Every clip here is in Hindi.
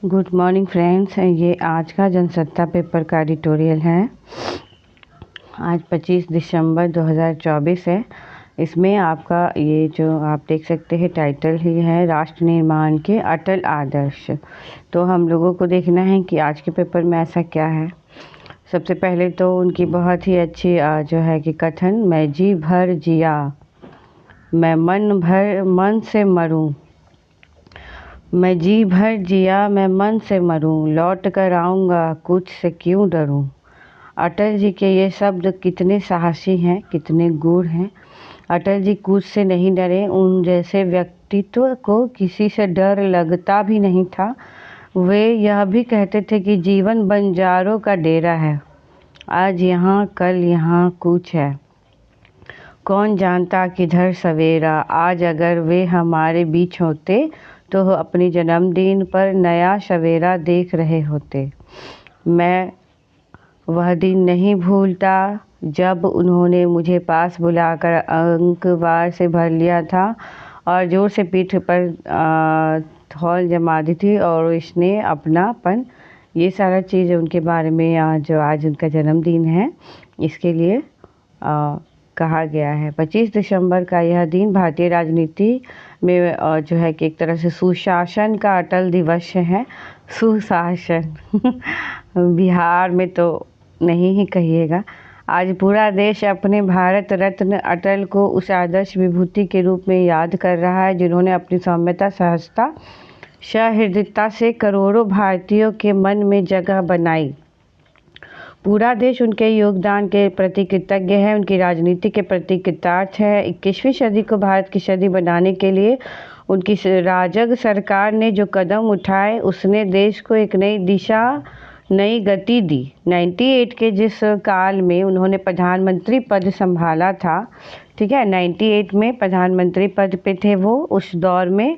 गुड मॉर्निंग फ्रेंड्स, ये आज का जनसत्ता पेपर का एडिटोरियल है। आज 25 दिसंबर 2024 है। इसमें आपका ये जो आप देख सकते हैं टाइटल ही है राष्ट्र निर्माण के अटल आदर्श। तो हम लोगों को देखना है कि आज के पेपर में ऐसा क्या है। सबसे पहले तो उनकी बहुत ही अच्छी जो है कि कथन, मैं जी भर जिया मैं मन से मरूं, मैं जी भर जिया मैं मन से मरूं, लौट कर आऊँगा कुछ से क्यों डरूं। अटल जी के ये शब्द कितने साहसी हैं, कितने गूढ़ हैं। अटल जी कुछ से नहीं डरे। उन जैसे व्यक्तित्व को किसी से डर लगता भी नहीं था। वे यह भी कहते थे कि जीवन बंजारों का डेरा है, आज यहाँ कल यहाँ कुछ है, कौन जानता किधर सवेरा। आज अगर वे हमारे बीच होते तो अपनी जन्मदिन पर नया सवेरा देख रहे होते। मैं वह दिन नहीं भूलता जब उन्होंने मुझे पास बुलाकर अंकवार से भर लिया था और जोर से पीठ पर थौल जमा दी थी और इसने अपनापन, ये सारा चीज़ उनके बारे में जो आज उनका जन्मदिन है इसके लिए कहा गया है। 25 दिसंबर का यह दिन भारतीय राजनीति में जो है कि एक तरह से सुशासन का अटल दिवस है। सुशासन बिहार में तो नहीं ही कहिएगा। आज पूरा देश अपने भारत रत्न अटल को उस आदर्श विभूति के रूप में याद कर रहा है जिन्होंने अपनी सौम्यता, सहजता, सहृदयता से करोड़ों भारतीयों के मन में जगह बनाई। पूरा देश उनके योगदान के प्रति कृतज्ञ है, उनकी राजनीति के प्रति कृतार्थ है। 21वीं सदी को भारत की सदी बनाने के लिए उनकी राजग सरकार ने जो कदम उठाए उसने देश को एक नई दिशा, नई गति दी। 98 के जिस काल में उन्होंने प्रधानमंत्री पद संभाला था, ठीक है, 98 में प्रधानमंत्री पद पे थे वो। उस दौर में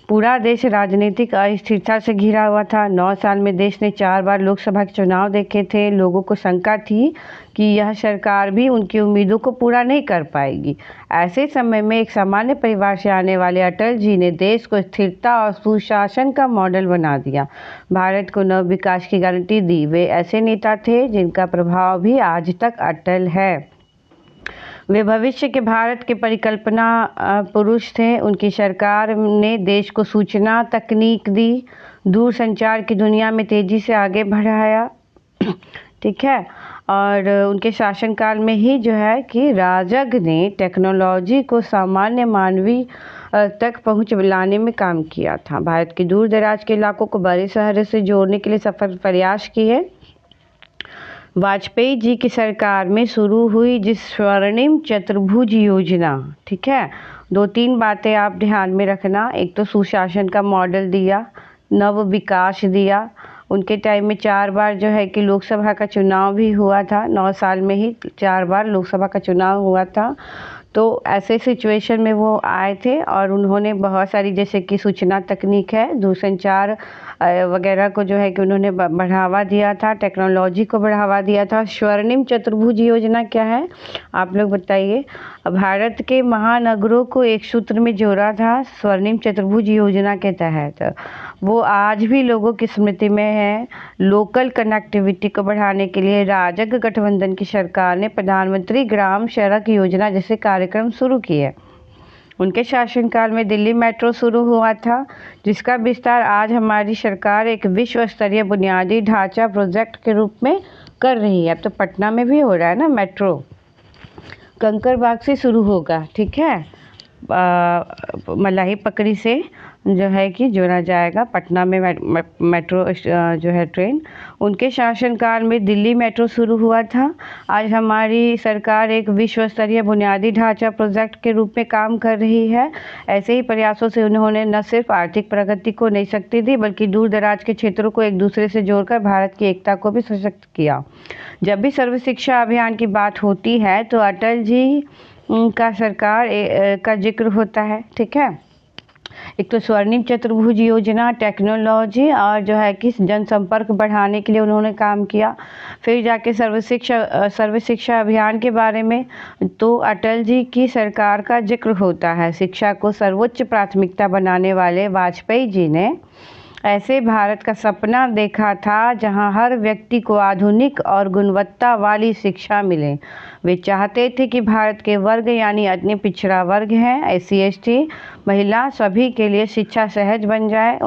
पूरा देश राजनीतिक अस्थिरता से घिरा हुआ था। 9 साल में देश ने 4 बार लोकसभा के चुनाव देखे थे। लोगों को शंका थी कि यह सरकार भी उनकी उम्मीदों को पूरा नहीं कर पाएगी। ऐसे समय में एक सामान्य परिवार से आने वाले अटल जी ने देश को स्थिरता और सुशासन का मॉडल बना दिया, भारत को नव विकास की गारंटी दी। वे ऐसे नेता थे जिनका प्रभाव भी आज तक अटल है। वे भविष्य के भारत के परिकल्पना पुरुष थे। उनकी सरकार ने देश को सूचना तकनीक दी, दूरसंचार की दुनिया में तेज़ी से आगे बढ़ाया, ठीक है। और उनके शासनकाल में ही जो है कि राजग ने टेक्नोलॉजी को सामान्य मानवीय तक पहुंच लाने में काम किया था। भारत के दूर दराज के इलाकों को बड़े शहरों से जोड़ने के लिए सफल प्रयास किए। वाजपेयी जी की सरकार में शुरू हुई जिस स्वर्णिम चतुर्भुज योजना, ठीक है, 2-3 बातें आप ध्यान में रखना। एक तो सुशासन का मॉडल दिया, नव विकास दिया। उनके टाइम में 4 बार जो है कि लोकसभा का चुनाव भी हुआ था। 9 साल में ही 4 बार लोकसभा का चुनाव हुआ था। तो ऐसे सिचुएशन में वो आए थे और उन्होंने बहुत सारी, जैसे कि सूचना तकनीक है, दूरसंचार वगैरह को जो है कि उन्होंने बढ़ावा दिया था, टेक्नोलॉजी को बढ़ावा दिया था। स्वर्णिम चतुर्भुज योजना क्या है आप लोग बताइए। भारत के महानगरों को एक सूत्र में जोड़ा था स्वर्णिम चतुर्भुज योजना के तहत। वो आज भी लोगों की स्मृति में है। लोकल कनेक्टिविटी को बढ़ाने के लिए राजग गठबंधन की सरकार ने प्रधानमंत्री ग्राम सड़क योजना जैसे कार्यक्रम शुरू किए। उनके शासनकाल में दिल्ली मेट्रो शुरू हुआ था, जिसका विस्तार आज हमारी सरकार एक विश्व स्तरीय बुनियादी ढांचा प्रोजेक्ट के रूप में कर रही है। अब तो पटना में भी हो रहा है ना मेट्रो, कंकड़बाग से शुरू होगा, ठीक है, मलाही पकड़ी से जो है कि जोड़ा जाएगा पटना में मेट्रो जो है ट्रेन। उनके शासनकाल में दिल्ली मेट्रो शुरू हुआ था। आज हमारी सरकार एक विश्व स्तरीय बुनियादी ढांचा प्रोजेक्ट के रूप में काम कर रही है। ऐसे ही प्रयासों से उन्होंने न सिर्फ आर्थिक प्रगति को नई शक्ति दी बल्कि दूर दराज के क्षेत्रों को एक दूसरे से जोड़कर भारत की एकता को भी सशक्त किया। जब भी सर्व शिक्षा अभियान की बात होती है तो अटल जी का सरकार का जिक्र होता है, ठीक है। एक तो स्वर्णिम चतुर्भुज योजना, टेक्नोलॉजी और जो है कि जनसंपर्क बढ़ाने के लिए उन्होंने काम किया। फिर जाके सर्व शिक्षा अभियान के बारे में तो अटल जी की सरकार का जिक्र होता है। शिक्षा को सर्वोच्च प्राथमिकता बनाने वाले वाजपेयी जी ने ऐसे भारत का सपना देखा था जहां हर व्यक्ति को आधुनिक और गुणवत्ता वाली शिक्षा मिले। वे चाहते थे कि भारत के वर्ग यानी अन्य पिछड़ा वर्ग है, SC ST, महिला सभी के लिए शिक्षा सहज बन जाए।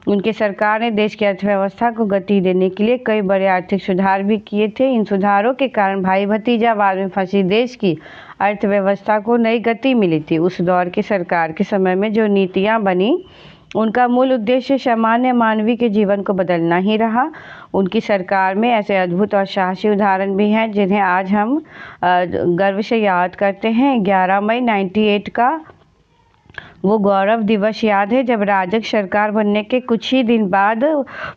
उनकी सरकार ने देश की अर्थव्यवस्था को गति देने के लिए कई बड़े आर्थिक सुधार भी किए थे। इन सुधारों के कारण भाई भतीजावाद में फंसी देश की अर्थव्यवस्था को नई गति मिली थी। उस दौर की सरकार के समय में जो नीतियां बनी उनका मूल उद्देश्य सामान्य मानवीय के जीवन को बदलना ही रहा। उनकी सरकार में ऐसे अद्भुत और साहसी उदाहरण भी हैं जिन्हें आज हम गर्व से याद करते हैं। 11 मई 98 का वो गौरव दिवस याद है जब राजग सरकार बनने के कुछ ही दिन बाद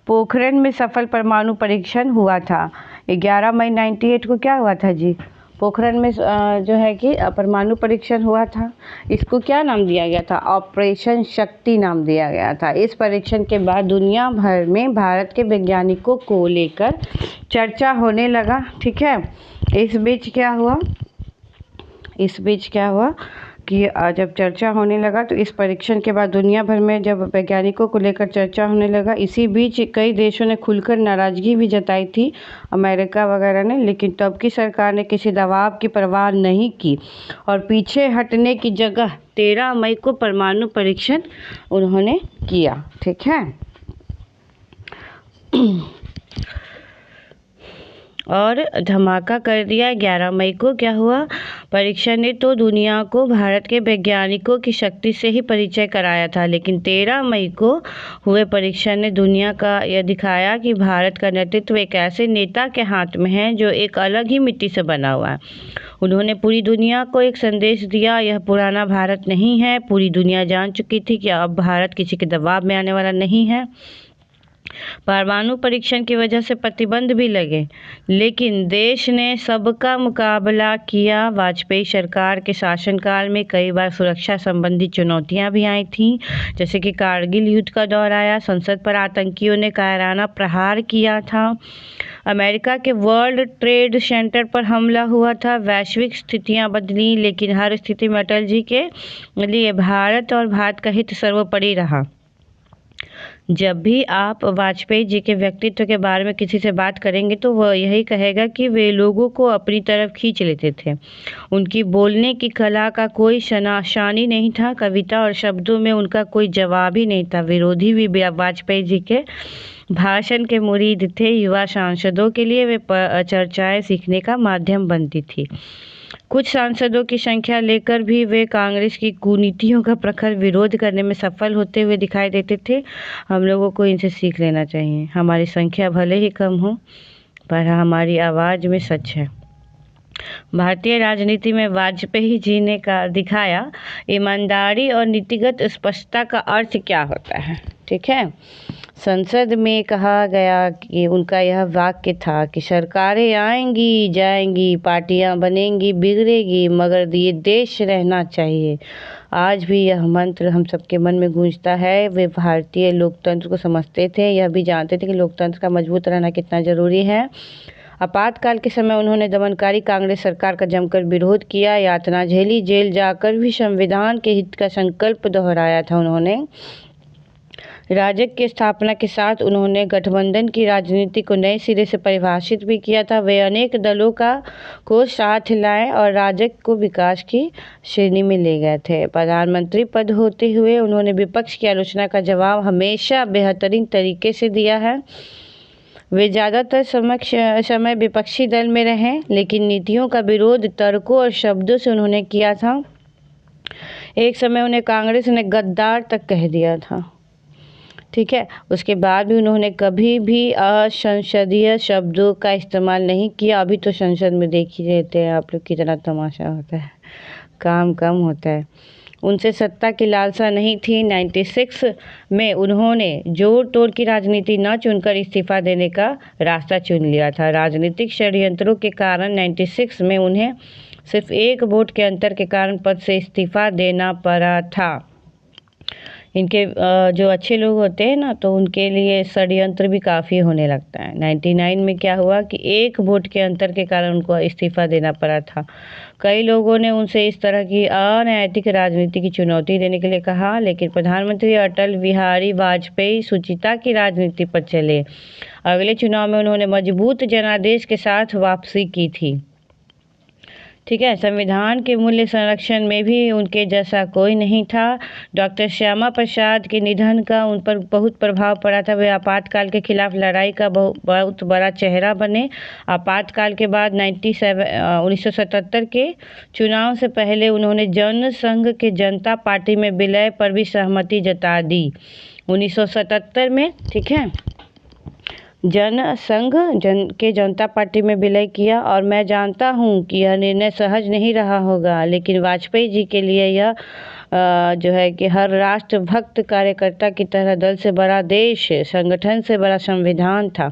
पोखरण में सफल परमाणु परीक्षण हुआ था। 11 मई 98 को क्या हुआ था जी? पोखरण में जो है कि परमाणु परीक्षण हुआ था। इसको क्या नाम दिया गया था? ऑपरेशन शक्ति नाम दिया गया था। इस परीक्षण के बाद दुनिया भर में भारत के वैज्ञानिकों को लेकर चर्चा होने लगा। ठीक है, इस बीच क्या हुआ कि जब चर्चा होने लगा तो इस परीक्षण के बाद दुनिया भर में जब वैज्ञानिकों को लेकर चर्चा होने लगा, इसी बीच कई देशों ने खुलकर नाराज़गी भी जताई थी, अमेरिका वगैरह ने। लेकिन तब की सरकार ने किसी दबाव की परवाह नहीं की और पीछे हटने की जगह 13 मई को परमाणु परीक्षण उन्होंने किया। ठीक है, और धमाका कर दिया। 11 मई को क्या हुआ? परीक्षा ने तो दुनिया को भारत के वैज्ञानिकों की शक्ति से ही परिचय कराया था, लेकिन 13 मई को हुए परीक्षा ने दुनिया का यह दिखाया कि भारत का नेतृत्व एक ऐसे नेता के हाथ में है जो एक अलग ही मिट्टी से बना हुआ है। उन्होंने पूरी दुनिया को एक संदेश दिया, यह पुराना भारत नहीं है। पूरी दुनिया जान चुकी थी कि अब भारत किसी के दबाव में आने वाला नहीं है। परमाणु परीक्षण की वजह से प्रतिबंध भी लगे, लेकिन देश ने सबका मुकाबला किया। वाजपेयी सरकार के शासनकाल में कई बार सुरक्षा संबंधी चुनौतियां भी आई थीं, जैसे कि कारगिल युद्ध का दौर आया, संसद पर आतंकियों ने कायराना प्रहार किया था, अमेरिका के वर्ल्ड ट्रेड सेंटर पर हमला हुआ था। वैश्विक स्थितियां बदली, लेकिन हर स्थिति में अटल जी के लिए भारत और भारत का हित सर्वोपरि रहा। जब भी आप वाजपेयी जी के व्यक्तित्व के बारे में किसी से बात करेंगे तो वह यही कहेगा कि वे लोगों को अपनी तरफ खींच लेते थे। उनकी बोलने की कला का कोई शानी नहीं था, कविता और शब्दों में उनका कोई जवाब ही नहीं था। विरोधी भी वाजपेयी जी के भाषण के मुरीद थे। युवा सांसदों के लिए वे चर्चाएं सीखने का माध्यम बनती थी। कुछ सांसदों की संख्या लेकर भी वे कांग्रेस की कुनीतियों का प्रखर विरोध करने में सफल होते हुए दिखाई देते थे। हम लोगों को इनसे सीख लेना चाहिए। हमारी संख्या भले ही कम हो, पर हमारी आवाज़ में सच है। भारतीय राजनीति में वाजपेयी जी ने दिखाया ईमानदारी और नीतिगत स्पष्टता का अर्थ क्या होता है। ठीक है, संसद में कहा गया कि उनका यह वाक्य था कि सरकारें आएंगी जाएंगी, पार्टियां बनेंगी बिगड़ेगी, मगर ये देश रहना चाहिए। आज भी यह मंत्र हम सबके मन में गूंजता है। वे भारतीय लोकतंत्र को समझते थे, यह भी जानते थे कि लोकतंत्र का मजबूत रहना कितना जरूरी है। आपातकाल के समय उन्होंने दमनकारी कांग्रेस सरकार का जमकर विरोध किया, यातना झेली, जेल जाकर भी संविधान के हित का संकल्प दोहराया था। उन्होंने राजग की स्थापना के साथ उन्होंने गठबंधन की राजनीति को नए सिरे से परिभाषित भी किया था। वे अनेक दलों को साथ लाए और राजग को विकास की श्रेणी में ले गए थे। प्रधानमंत्री पद होते हुए उन्होंने विपक्ष की आलोचना का जवाब हमेशा बेहतरीन तरीके से दिया है। वे ज़्यादातर समय विपक्षी दल में रहे, लेकिन नीतियों का विरोध तर्कों और शब्दों से उन्होंने किया था। एक समय उन्हें कांग्रेस ने गद्दार तक कह दिया था। ठीक है, उसके बाद भी उन्होंने कभी भी असंसदीय शब्दों का इस्तेमाल नहीं किया। अभी तो संसद में देख ही रहते हैं आप लोग कितना तमाशा होता है, काम कम होता है। उनसे सत्ता की लालसा नहीं थी। 96 में उन्होंने जोड़ तोड़ की राजनीति न चुनकर इस्तीफा देने का रास्ता चुन लिया था। राजनीतिक षड्यंत्रों के कारण 96 में उन्हें सिर्फ एक वोट के अंतर के कारण पद से इस्तीफा देना पड़ा था। इनके जो अच्छे लोग होते हैं ना, तो उनके लिए षड्यंत्र भी काफ़ी होने लगता है। 99 में क्या हुआ कि 1 वोट के अंतर के कारण उनको इस्तीफा देना पड़ा था। कई लोगों ने उनसे इस तरह की अनैतिक राजनीति की चुनौती देने के लिए कहा, लेकिन प्रधानमंत्री अटल बिहारी वाजपेयी शुचिता की राजनीति पर चले। अगले चुनाव में उन्होंने मजबूत जनादेश के साथ वापसी की थी। ठीक है, संविधान के मूल्य संरक्षण में भी उनके जैसा कोई नहीं था। डॉक्टर श्यामा प्रसाद के निधन का उन पर बहुत प्रभाव पड़ा था। वे आपातकाल के खिलाफ लड़ाई का बहुत बड़ा चेहरा बने। आपातकाल के बाद 1977 के चुनाव से पहले उन्होंने जनसंघ के जनता पार्टी में विलय पर भी सहमति जता दी 1977 में। ठीक है, जनसंघ के जनता पार्टी में विलय किया। और मैं जानता हूं कि यह निर्णय सहज नहीं रहा होगा, लेकिन वाजपेयी जी के लिए यह जो है कि हर राष्ट्रभक्त कार्यकर्ता की तरह दल से बड़ा देश, संगठन से बड़ा संविधान था।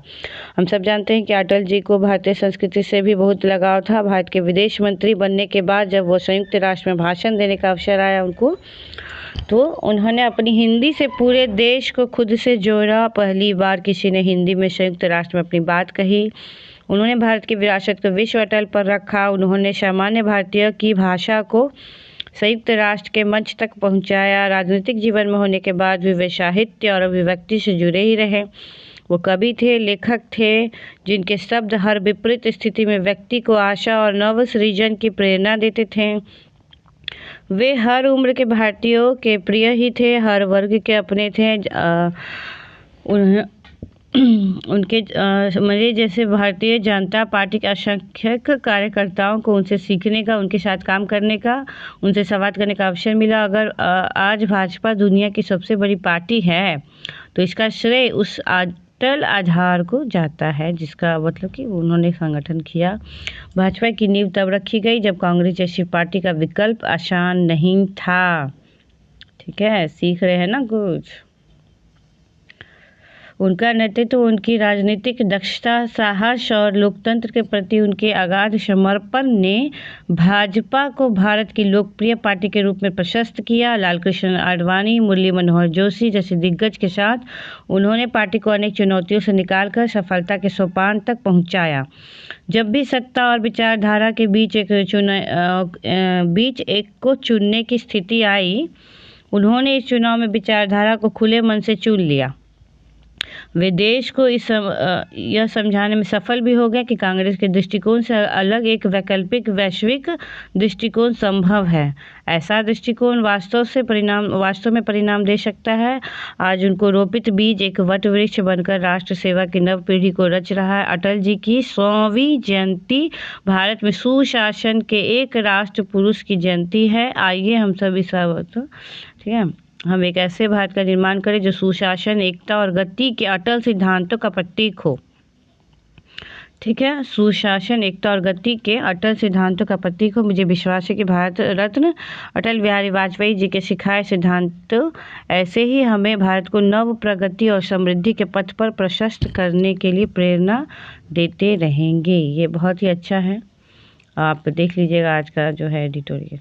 हम सब जानते हैं कि अटल जी को भारतीय संस्कृति से भी बहुत लगाव था। भारत के विदेश मंत्री बनने के बाद जब वो संयुक्त राष्ट्र में भाषण देने का अवसर आया उनको, तो उन्होंने अपनी हिंदी से पूरे देश को खुद से जोड़ा। पहली बार किसी ने हिंदी में संयुक्त राष्ट्र में अपनी बात कही। उन्होंने भारत की विरासत को विश्व पटल पर रखा। उन्होंने सामान्य भारतीय की भाषा को संयुक्त राष्ट्र के मंच तक पहुंचाया। राजनीतिक जीवन में होने के बाद भी वे साहित्य और अभिव्यक्ति से जुड़े ही रहे। वो कवि थे, लेखक थे, जिनके शब्द हर विपरीत स्थिति में व्यक्ति को आशा और नव सृजन की प्रेरणा देते थे। वे हर उम्र के भारतीयों के प्रिय ही थे, हर वर्ग के अपने थे। उनके मेरे जैसे भारतीय जनता पार्टी के असंख्यक कार्यकर्ताओं को उनसे सीखने का, उनके साथ काम करने का, उनसे संवाद करने का अवसर मिला। अगर आज भाजपा दुनिया की सबसे बड़ी पार्टी है, तो इसका श्रेय उस अटल आधार को जाता है, जिसका मतलब कि उन्होंने संगठन किया। भाजपा की नींव तब रखी गई जब कांग्रेस जैसी पार्टी का विकल्प आसान नहीं था। ठीक है, सीख रहे हैं ना कुछ। उनका नेतृत्व, उनकी राजनीतिक दक्षता, साहस और लोकतंत्र के प्रति उनके अगाध समर्पण ने भाजपा को भारत की लोकप्रिय पार्टी के रूप में प्रशस्त किया। लालकृष्ण आडवाणी, मुरली मनोहर जोशी जैसे दिग्गज के साथ उन्होंने पार्टी को अनेक चुनौतियों से निकालकर सफलता के सोपान तक पहुंचाया। जब भी सत्ता और विचारधारा के बीच एक को चुनने की स्थिति आई, उन्होंने इस चुनाव में विचारधारा को खुले मन से चुन लिया। वे देश को यह समझाने में सफल भी हो गए कि कांग्रेस के दृष्टिकोण से अलग एक वैकल्पिक वैश्विक दृष्टिकोण संभव है। ऐसा दृष्टिकोण वास्तव में परिणाम दे सकता है। आज उनको रोपित बीज एक वट वृक्ष बनकर राष्ट्र सेवा की नव पीढ़ी को रच रहा है। अटल जी की 100वीं जयंती भारत में सुशासन के एक राष्ट्र पुरुष की जयंती है। आइए हम सभी ठीक है, हम एक ऐसे भारत का निर्माण करें जो सुशासन, एकता और गति के अटल सिद्धांतों का प्रतीक हो। ठीक है, सुशासन, एकता और गति के अटल सिद्धांतों का प्रतीक हो। मुझे विश्वास है कि भारत रत्न अटल बिहारी वाजपेयी जी के सिखाए सिद्धांत ऐसे ही हमें भारत को नव प्रगति और समृद्धि के पथ पर प्रशस्त करने के लिए प्रेरणा देते रहेंगे। ये बहुत ही अच्छा है, आप देख लीजिएगा आज का जो है एडिटोरियल।